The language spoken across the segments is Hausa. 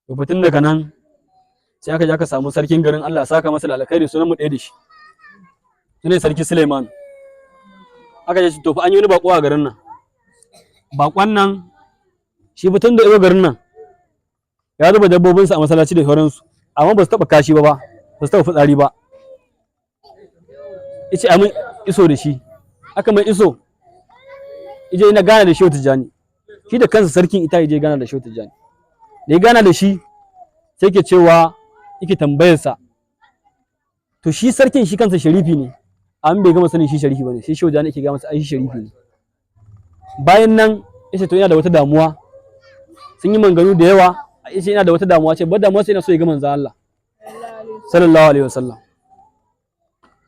to fitin daga nan sai aka je aka samu sarkin garin, Allah saka masa da alkhairi, sunan mu ɗaya da shi, shine sarki Suleiman. Aka je to fa an yi wani bako a garin nan. Bakon nan shi fitin da garin nan ya zuba dabbobinsa a masallaci da sauransu, amma ba su taɓa kashi ba su taɓa fitsari ba. Ice a mun iso da shi, aka mai iso, ije ina gana da Shehu Tijjani, shi da kansa sarkin ita ije gana da Shehu Tijjani. Da ya gana da shi sai ke cewa yake tambayarsa, to shi sarkin shi kansa sharifi ne, amma bai gama sanin shi sharifi bane, sai Shehu Tijjani yake ga masa ai shi sharifi ne. Bayan nan yace to ina da wata damuwa, sun yi manganu da yawa, yace ina da wata damuwa, ce ba damuwa sai ina so ya ga manzo Allah sallallahu alaihi wasallam.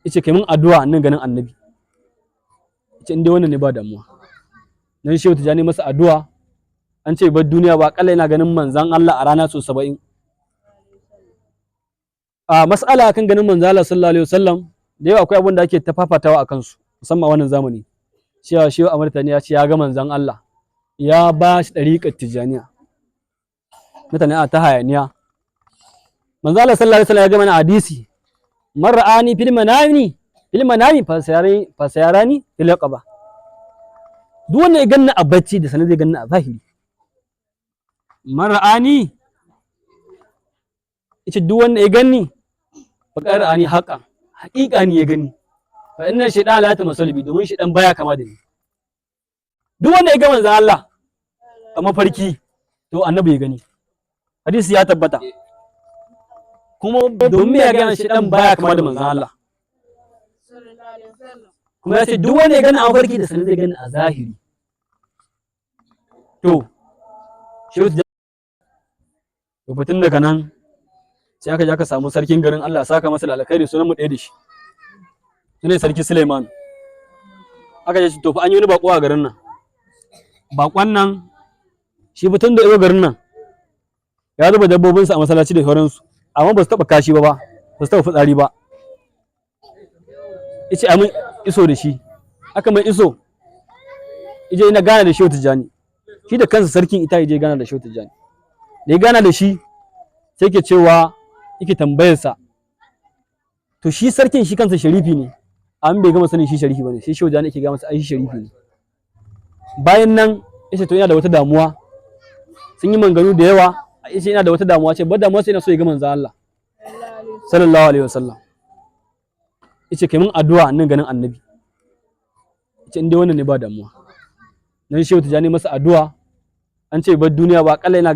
Yace kai mun addu'a nan ganin annabi. Yace inda wannan ne ba damuwa. Nan Shehu Tijjani masa addu'a, an ce bar duniya ba kalla ina ganin manzon Allah a rana so 70. A mas'ala kan ganin manzo Allah sallallahu alaihi wasallam da yawa akwai abin da ake tafafatawa akan su, musamman wannan zamani. Cewa Shehu Amartani ya ce ya ga manzon Allah, ya ba shi ɗariƙar Tijjaniya. Mutane a ta hayaniya. Manzo Allah sallallahu alaihi wasallam ya ga mana hadisi, man ra'ani fil manami fasayarani fil yaqaba. Duk wanda ya ganni a bacci da sanin zai ganni a zahiri. Man ra'ani, ita duk wanda ya ganni faqad ra'ani haqqan, haƙiƙa ni ya gani. Fa inna shaytan la tamassalu bi, domin shaytan baya kama da ni. Duk wanda ya ga manzo Allah a mafarki to annabi ya gani. Hadisi ya tabbata. Kuma domin ya gane shaytan baya kama da manzo Allah. Kuma ya ce duk wanda ya gani a mafarki da sanin zai gani a zahiri. To fitin daga nan sai aka je aka samu sarkin garin, Allah saka masa da alkhairi, sunan mu ɗaya da shi, shine sarki Suleiman. Aka je to fa an yi wani bako a garin nan. Bakon nan shi fitin da garin nan ya zuba dabbobinsa a masallaci da sauransu, amma ba su taɓa kashi ba su taɓa fitsari ba. Ice a mun iso da shi, aka mai iso, ije ina gana da Shehu Tijjani, shi da kansa sarkin ita ije gana da Shehu Tijjani. Da ya gana da shi sai ke cewa yake tambayarsa, to shi sarkin shi kansa sharifi ne, amma bai gama sanin shi sharifi bane, sai Shehu Tijjani yake ga masa ai shi sharifi ne. Bayan nan yace to ina da wata damuwa, sun yi manganu da yawa, yace ina da wata damuwa, ce ba damuwa sai ina so ya ga manzo Allah sallallahu alaihi wasallam. Yace kai mun addu'a nan ganin annabi. Yace inda wannan ne ba damuwa. Nan Shehu Tijjani masa addu'a, an ce bar duniya ba kalla ina